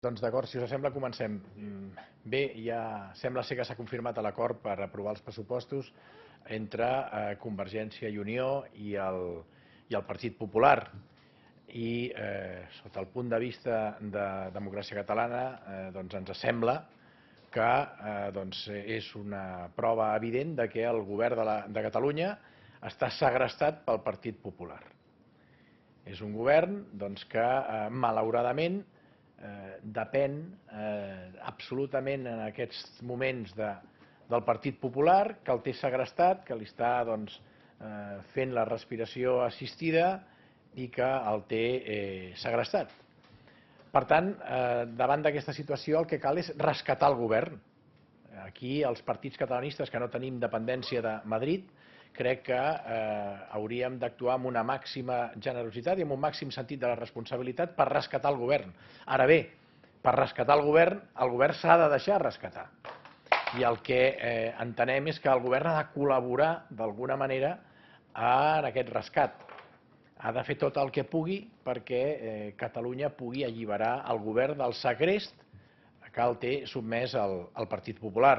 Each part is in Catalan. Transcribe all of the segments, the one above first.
Doncs d'acord, si us sembla, comencem. Bé, ja sembla ser que s'ha confirmat l'acord per aprovar els pressupostos entre Convergència i Unió i el Partit Popular. I sota el punt de vista de democràcia catalana, doncs ens sembla que és una prova evident de que el govern de Catalunya està segrestat pel Partit Popular. És un govern que, malauradament, depèn absolutament en aquests moments del Partit Popular, que el té segrestat, que li està fent la respiració assistida i que el té segrestat. Per tant, davant d'aquesta situació el que cal és rescatar el govern. Aquí els partits catalanistes que no tenim dependència de Madrid crec que hauríem d'actuar amb una màxima generositat i amb un màxim sentit de la responsabilitat per rescatar el govern. Ara bé, per rescatar el govern s'ha de deixar rescatar. I el que entenem és que el govern ha de col·laborar d'alguna manera en aquest rescat. Ha de fer tot el que pugui perquè Catalunya pugui alliberar el govern del segrest que el té sotmès al Partit Popular.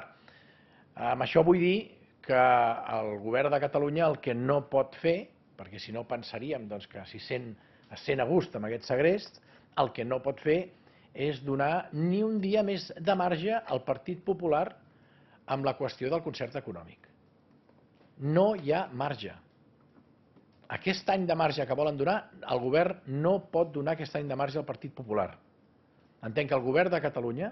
Amb això vull dir que el govern de Catalunya el que no pot fer, perquè si no pensaríem que es sent a gust amb aquest segrest, el que no pot fer és donar ni un dia més de marge al Partit Popular amb la qüestió del concert econòmic. No hi ha marge. Aquest any de marge que volen donar, el govern no pot donar aquest any de marge al Partit Popular. Entenc que el govern de Catalunya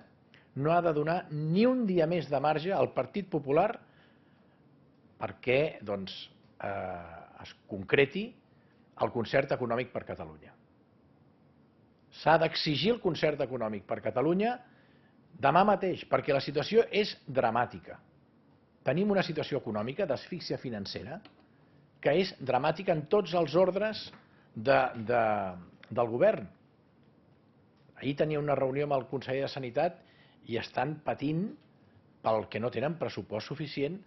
no ha de donar ni un dia més de marge al Partit Popular perquè es concreti el concert econòmic per Catalunya. S'ha d'exigir el concert econòmic per Catalunya demà mateix, perquè la situació és dramàtica. Tenim una situació econòmica d'asfíxia financera que és dramàtica en tots els ordres del govern. Ahir tenia una reunió amb el conseller de Sanitat i estan patint pel que no tenen pressupost suficient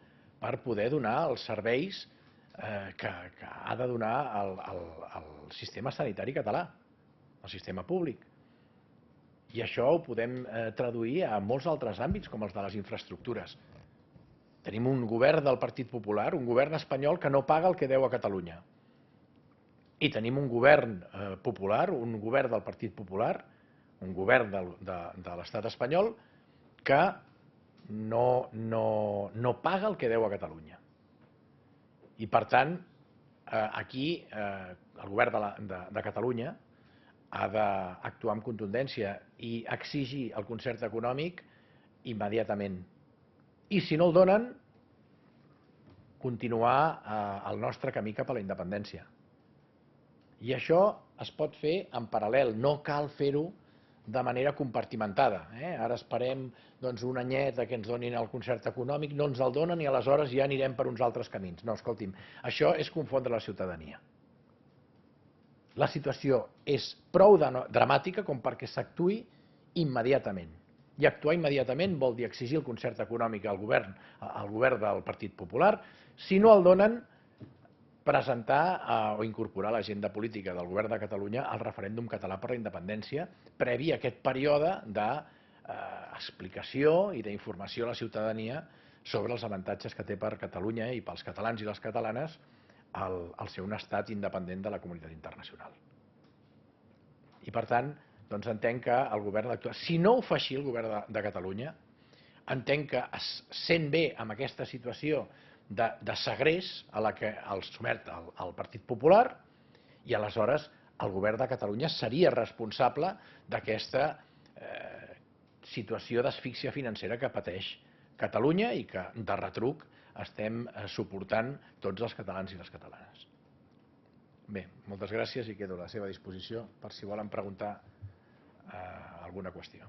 per poder donar els serveis que ha de donar el sistema sanitari català, el sistema públic. I això ho podem traduir a molts altres àmbits, com els de les infraestructures. Tenim un govern del Partit Popular, un govern espanyol que no paga el que deu a Catalunya. I tenim un govern popular, un govern del Partit Popular, un govern de l'estat espanyol que no paga el que deu a Catalunya. I per tant, aquí el govern de Catalunya ha d'actuar amb contundència i exigir el concert econòmic immediatament. I si no el donen, continuar el nostre camí cap a la independència. I això es pot fer en paral·lel, no cal fer-ho de manera compartimentada. Ara esperem un anyet que ens donin el concert econòmic, no ens el donen i aleshores ja anirem per uns altres camins. No, escolti'm, això és confondre la ciutadania. La situació és prou dramàtica com perquè s'actuï immediatament. I actuar immediatament vol dir exigir el concert econòmic al govern del Partit Popular. Si no el donen, presentar o incorporar a l'agenda política del govern de Catalunya el referèndum català per la independència, previ a aquest període d'explicació i d'informació a la ciutadania sobre els avantatges que té per Catalunya i pels catalans i les catalanes el ser un estat independent de la comunitat internacional. I per tant, entenc que el govern d'actuar. Si no ho fa així el govern de Catalunya, entenc que es sent bé amb aquesta situació de segrest a la que el somet el Partit Popular i aleshores el govern de Catalunya seria responsable d'aquesta situació d'asfíxia financera que pateix Catalunya i que de retruc estem suportant tots els catalans i les catalanes. Bé, moltes gràcies i quedo a la seva disposició per si volen preguntar alguna qüestió.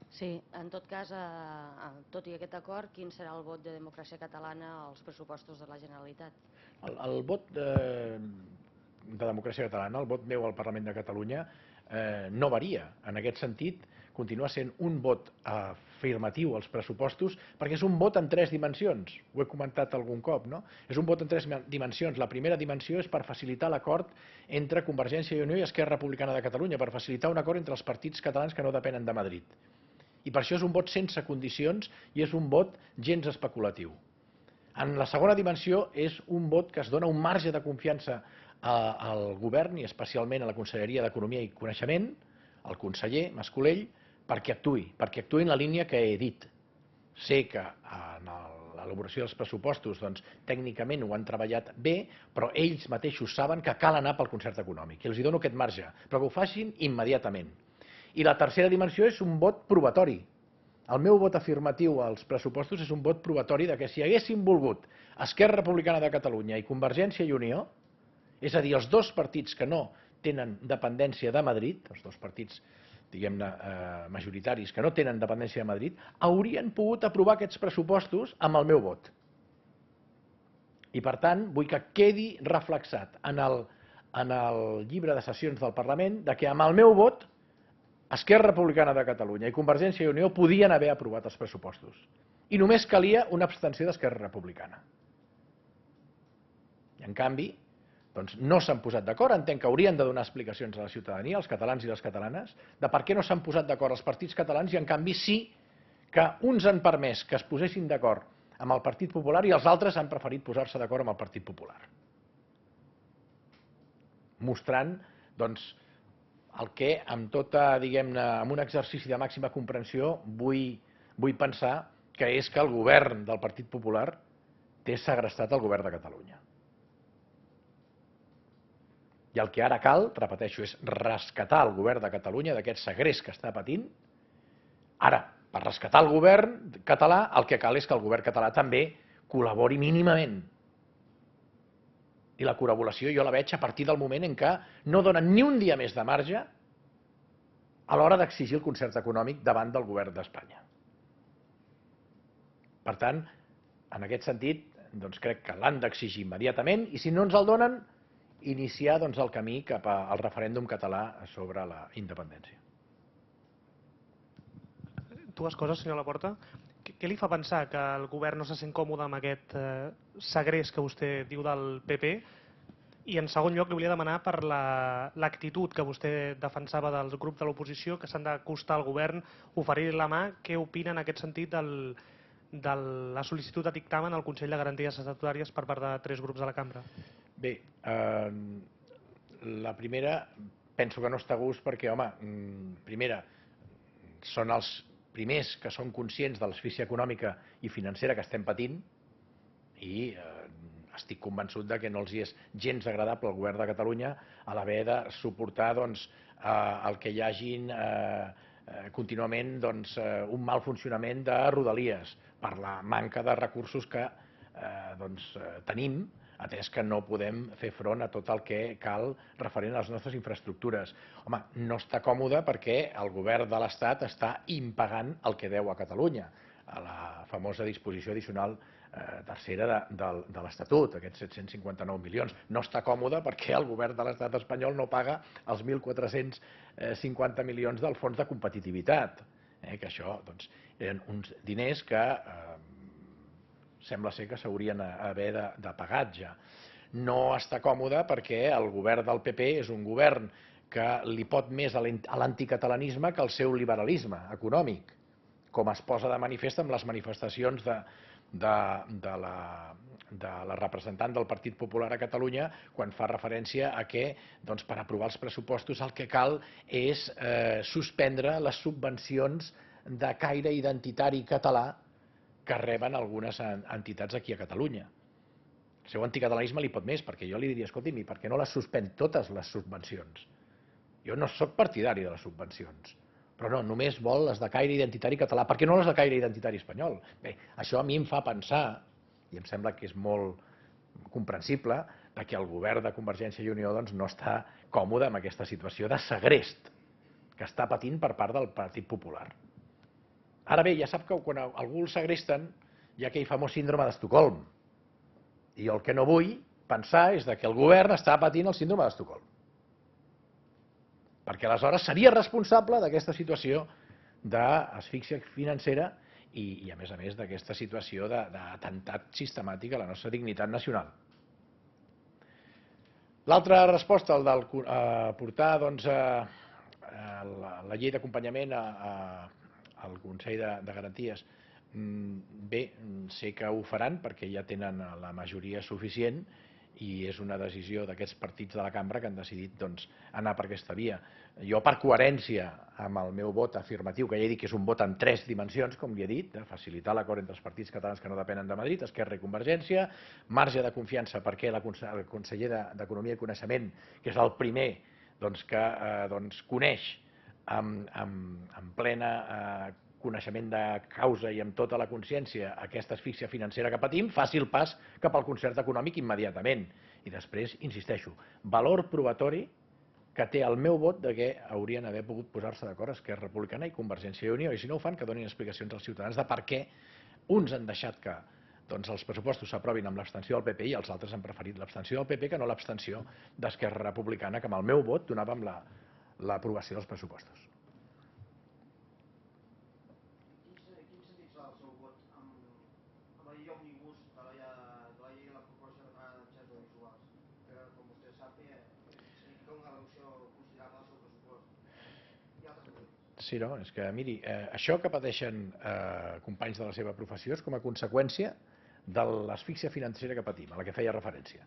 Sí, en tot cas, tot i aquest acord, quin serà el vot de Democràcia Catalana als pressupostos de la Generalitat? El vot de Democràcia Catalana, el vot meu al Parlament de Catalunya, no varia. En aquest sentit, continua sent un vot afirmatiu als pressupostos perquè és un vot en 3 dimensions. Ho he comentat algun cop, no? És un vot en 3 dimensions. La primera dimensió és per facilitar l'acord entre Convergència i Unió i Esquerra Republicana de Catalunya, per facilitar un acord entre els partits catalans que no depenen de Madrid. I per això és un vot sense condicions i és un vot gens especulatiu. En la segona dimensió és un vot que es dona un marge de confiança al govern i especialment a la Conselleria d'Economia i Coneixement, al conseller Mas-Colell, perquè actuï en la línia que he dit. Sé que en l'elaboració dels pressupostos tècnicament ho han treballat bé, però ells mateixos saben que cal anar pel concert econòmic. I els dono aquest marge, però que ho facin immediatament. I la tercera dimensió és un vot probatori. El meu vot afirmatiu als pressupostos és un vot probatori de que si haguessin volgut Esquerra Republicana de Catalunya i Convergència i Unió, és a dir, els dos partits que no tenen dependència de Madrid, els dos partits, diguem-ne, majoritaris que no tenen dependència de Madrid, haurien pogut aprovar aquests pressupostos amb el meu vot. I, per tant, vull que quedi reflexat en el llibre de sessions del Parlament de que amb el meu vot Esquerra Republicana de Catalunya i Convergència i Unió podien haver aprovat els pressupostos. I només calia una abstenció d'Esquerra Republicana. I, en canvi, no s'han posat d'acord. Entenc que haurien de donar explicacions a la ciutadania, als catalans i les catalanes, de per què no s'han posat d'acord els partits catalans i, en canvi, sí que uns han permès que es posessin d'acord amb el Partit Popular i els altres han preferit posar-se d'acord amb el Partit Popular. Mostrant, doncs, el que, amb tota, diguem-ne, amb un exercici de màxima comprensió, vull pensar que és que el govern del Partit Popular té segrestat el govern de Catalunya. I el que ara cal, repeteixo, és rescatar el govern de Catalunya d'aquest segrest que està patint. Ara, per rescatar el govern català, el que cal és que el govern català també col·labori mínimament. I la col·laboració jo la veig a partir del moment en què no donen ni un dia més de marge a l'hora d'exigir el concert econòmic davant del govern d'Espanya. Per tant, en aquest sentit, crec que l'han d'exigir immediatament i si no ens el donen, iniciar el camí cap al referèndum català sobre la independència. Dues coses, senyor Laporta. Què li fa pensar que el govern no se sent còmode amb aquest segrest que vostè diu del PP? I en segon lloc li volia demanar per l'actitud que vostè defensava dels grups de l'oposició que s'han d'acostar al govern, oferir la mà. Què opina en aquest sentit de la sol·licitud de dictamen al Consell de Garanties Estatutàries per part de 3 grups de la cambra? Bé, la primera penso que no està a gust perquè, home, primera, són els primers que són conscients de l'asfíxia econòmica i financera que estem patint i estic convençut que no els és gens agradable al govern de Catalunya a l'haver de suportar el que hi hagin contínuament un mal funcionament de Rodalies per la manca de recursos que tenim, atès que no podem fer front a tot el que cal referent a les nostres infraestructures. Home, no està còmode perquè el govern de l'Estat està impagant el que deu a Catalunya, a la famosa disposició addicional tercera de l'Estatut, aquests 759 milions. No està còmode perquè el govern de l'Estat espanyol no paga els 1.450 milions del fons de competitivitat, que això eren uns diners que sembla ser que s'haurien d'haver de pagar ja. No està còmode perquè el govern del PP és un govern que li pot més a l'anticatalanisme que al seu liberalisme econòmic, com es posa de manifest amb les manifestacions de la representant del Partit Popular a Catalunya quan fa referència a que per aprovar els pressupostos el que cal és suspendre les subvencions de caire identitari català que reben algunes entitats aquí a Catalunya. El seu anticatalanisme li pot més, perquè jo li diria, escolti'm, i per què no les suspèn totes les subvencions? Jo no soc partidari de les subvencions, però no, només vol les de caire identitari català. Per què no les de caire identitari espanyol? Bé, això a mi em fa pensar, i em sembla que és molt comprensible, que el govern de Convergència i Unió no està còmode amb aquesta situació de segrest que està patint per part del Partit Popular. Ara bé, ja sap que quan algú el segresten hi ha aquell famós síndrome d'Estocolm. I el que no vull pensar és que el govern està patint el síndrome d'Estocolm. Perquè aleshores seria responsable d'aquesta situació d'asfíxia financera i a més d'aquesta situació d'atemptat sistemàtic a la nostra dignitat nacional. L'altra resposta, el del portar la llei d'acompanyament al Consell de Garanties. Bé, sé que ho faran perquè ja tenen la majoria suficient i és una decisió d'aquests partits de la cambra que han decidit anar per aquesta via. Jo, per coherència amb el meu vot afirmatiu, que ja he dit que és un vot en 3 dimensions, com li he dit, de facilitar l'acord entre els partits catalans que no depenen de Madrid, Esquerra i Convergència, marge de confiança perquè el conseller d'Economia i Coneixement, que és el primer que coneix amb plena coneixement de causa i amb tota la consciència aquesta asfíxia financera que patim, faci el pas cap al concert econòmic immediatament. I després, insisteixo, valor probatori que té el meu vot de que haurien d'haver pogut posar-se d'acord Esquerra Republicana i Convergència i Unió, i si no ho fan, que donin explicacions als ciutadans de per què uns han deixat que els pressupostos s'aprovin amb l'abstenció del PP i els altres han preferit l'abstenció del PP que no l'abstenció d'Esquerra Republicana, que amb el meu vot donàvem l'aprovació dels pressupostos. Sí, no, és que, miri, això que pateixen companys de la seva professió és com a conseqüència de l'asfíxia financera que patim, a la que feia referència.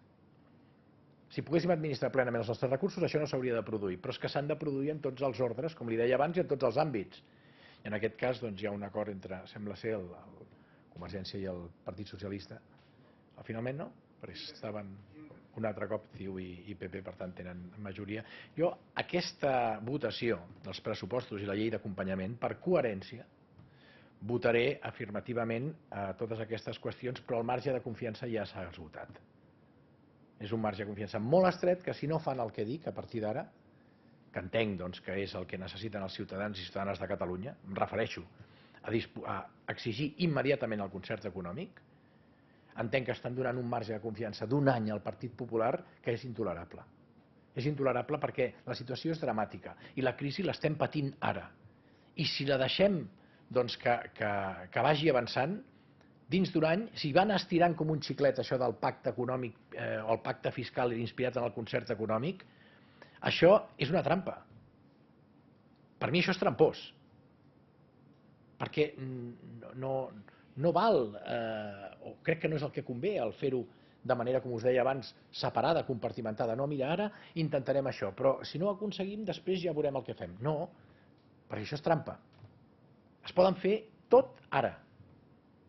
Si poguéssim administrar plenament els nostres recursos, això no s'hauria de produir, però és que s'han de produir en tots els ordres, com li deia abans, i en tots els àmbits. I en aquest cas hi ha un acord entre, sembla ser, Convergència i el Partit Socialista. Finalment no, perquè estaven un altre cop CiU i PP, per tant tenen majoria. Jo aquesta votació dels pressupostos i la llei d'acompanyament, per coherència, votaré afirmativament a totes aquestes qüestions, però el marge de confiança ja s'ha esgotat. És un marge de confiança molt estret que si no fan el que dic a partir d'ara, que entenc que és el que necessiten els ciutadans i ciutadanes de Catalunya, em refereixo a exigir immediatament el concert econòmic, entenc que estan donant un marge de confiança d'un any al Partit Popular que és intolerable. És intolerable perquè la situació és dramàtica i la crisi l'estem patint ara. I si la deixem que vagi avançant, dins d'un any, si van estirant com un xiclet això del pacte econòmic o el pacte fiscal inspirat en el concert econòmic, això és una trampa. Per mi això és trampós. Perquè no val, o crec que no és el que convé, el fer-ho de manera, com us deia abans, separada, compartimentada. No, mira, ara intentarem això, però si no ho aconseguim, després ja veurem el que fem. No, perquè això és trampa. Es poden fer tot ara,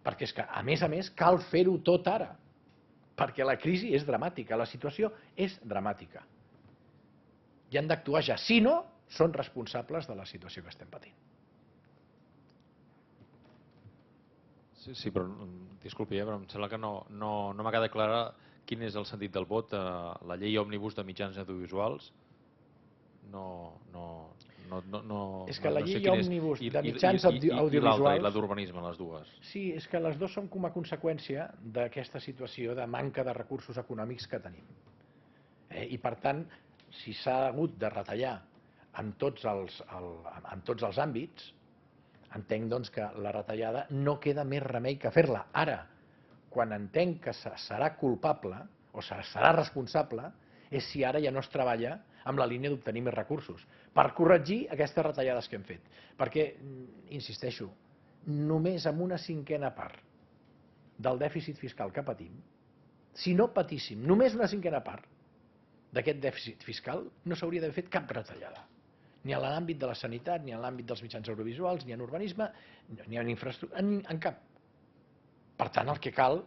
perquè és que, a més, cal fer-ho tot ara, perquè la crisi és dramàtica, la situació és dramàtica. I han d'actuar ja. Si no, són responsables de la situació que estem patint. Sí, però disculpi, però em sembla que no m'ha quedat clara quin és el sentit del vot. La llei òmnibus de mitjans audiovisuals és que la llei òmnibus de mitjans audiovisuals... I la d'urbanisme, les dues. Sí, és que les dues són com a conseqüència d'aquesta situació de manca de recursos econòmics que tenim. I per tant, si s'ha hagut de retallar en tots els àmbits, entenc que la retallada no queda més remei que fer-la. Ara, quan entenc que serà culpable o serà responsable, és si ara ja no es treballa amb la línia d'obtenir més recursos per corregir aquestes retallades que hem fet. Perquè, insisteixo, només amb una cinquena part del dèficit fiscal que patim, si no patíssim només una cinquena part d'aquest dèficit fiscal, no s'hauria d'haver fet cap retallada. Ni en l'àmbit de la sanitat, ni en l'àmbit dels mitjans audiovisuals, ni en urbanisme, ni en infraestructura, en cap. Per tant, el que cal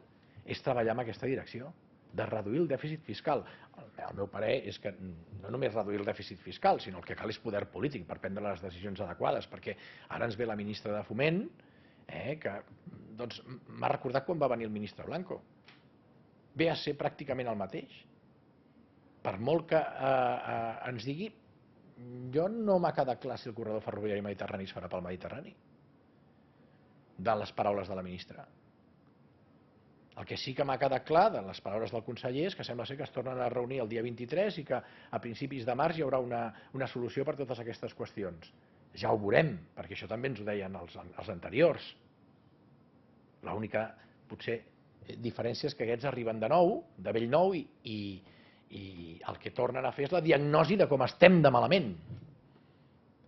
és treballar en aquesta direcció, de reduir el dèficit fiscal. El meu parer és que no només reduir el dèficit fiscal, sinó el que cal és poder polític per prendre les decisions adequades, perquè ara ens ve la ministra de Foment, que m'ha recordat quan va venir el ministre Blanco. Ve a ser pràcticament el mateix. Per molt que ens digui, jo no m'ha quedat clar si el corredor ferroviari mediterrani es farà pel Mediterrani, de les paraules de la ministra. El que sí que m'ha quedat clar de les paraules del conseller és que sembla ser que es tornen a reunir el dia 23 i que a principis de març hi haurà una solució per totes aquestes qüestions. Ja ho veurem, perquè això també ens ho deien els anteriors. L'única, potser, diferència és que aquests arriben de nou, de bell nou, i el que tornen a fer és la diagnosi de com estem de malament.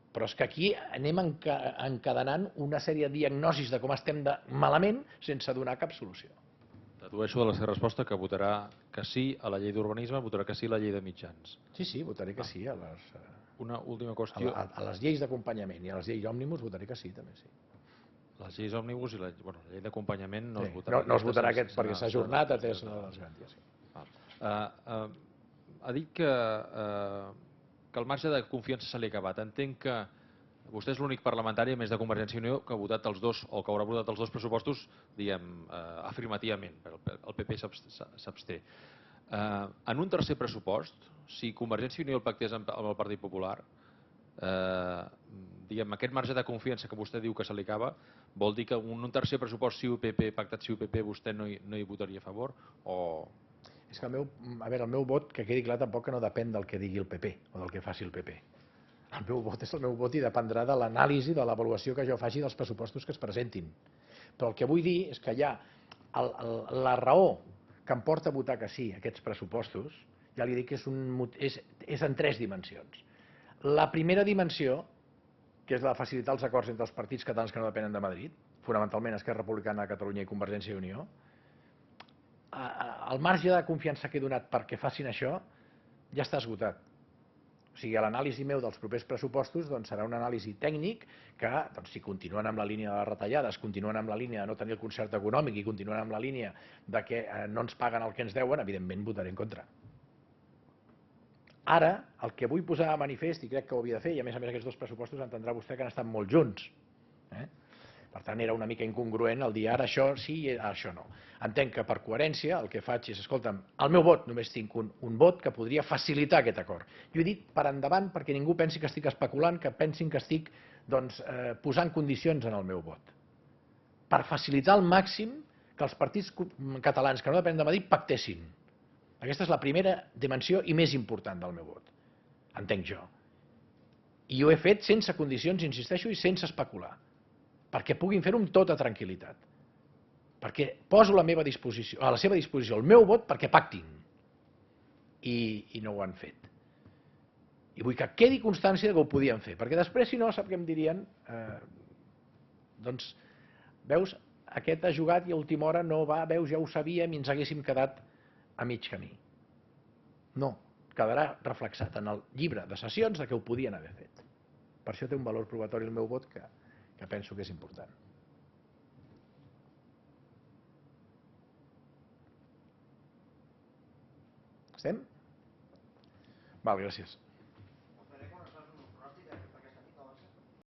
Però és que aquí anem encadenant una sèrie de diagnosis de com estem de malament sense donar cap solució. Dedueixo de la seva resposta que votarà que sí a la llei d'urbanisme, votarà que sí a la llei de mitjans. Sí, votaré que sí a Una última qüestió. les lleis d'acompanyament i a les lleis òmnibus votaré que sí, també sí. Les lleis òmnibus i la llei d'acompanyament no es votarà. No es votarà aquest perquè s'ha ajornat atès les garanties. Ha dit que el marge de confiança se li ha acabat. Entenc que vostè és l'únic parlamentari, a més de Convergència i Unió, que ha votat els dos, o que haurà votat els dos pressupostos, diguem, afirmativament. El PP s'absté. En un tercer pressupost, si Convergència i Unió el pactés amb el Partit Popular, diguem, aquest marge de confiança que vostè diu que se li acaba, vol dir que en un tercer pressupost CiU-PP, pactat CiU-PP, vostè no hi votaria a favor? És que el meu vot, que quedi clar, tampoc que no depèn del que digui el PP o del que faci el PP. El meu vot és el meu vot i dependrà de l'anàlisi, de l'avaluació que jo faci dels pressupostos que es presentin. Però el que vull dir és que ja la raó que em porta a votar que sí a aquests pressupostos, ja li dic que és en 3 dimensions. La primera dimensió, que és la de facilitar els acords entre els partits catalans que no depenen de Madrid, fonamentalment Esquerra Republicana de Catalunya i Convergència i Unió, el marge de confiança que he donat perquè facin això ja està esgotat. O sigui, l'anàlisi meu dels propers pressupostos serà un anàlisi tècnic que, si continuen amb la línia de les retallades, continuen amb la línia de no tenir el concert econòmic i continuen amb la línia de que no ens paguen el que ens deuen, evidentment votaré en contra. Ara, el que vull posar a manifest, i crec que ho havia de fer, i a més aquests dos pressupostos entendrà vostè que han estat molt junts. Per tant, era una mica incongruent el dir ara això sí i ara això no. Entenc que per coherència el que faig és, escolta'm, el meu vot, només tinc un vot que podria facilitar aquest acord. I ho he dit per endavant perquè ningú pensi que estic especulant, que pensin que estic posant condicions en el meu vot. Per facilitar al màxim que els partits catalans que no depenen de Madrid pactessin. Aquesta és la primera dimensió i més important del meu vot, entenc jo. I ho he fet sense condicions, insisteixo, i sense especular, perquè puguin fer-ho amb tota tranquil·litat. Perquè poso a la seva disposició el meu vot perquè pactin. I no ho han fet. I vull que quedi constància que ho podien fer, perquè després, si no, sap què em dirien? Doncs, veus, aquest ha jugat i a última hora no va, veus, ja ho sabíem i ens haguéssim quedat a mig camí. No, quedarà reflexat en el llibre de sessions que ho podien haver fet. Per això té un valor probatori el meu vot que penso que és important. Estem? Val, gràcies.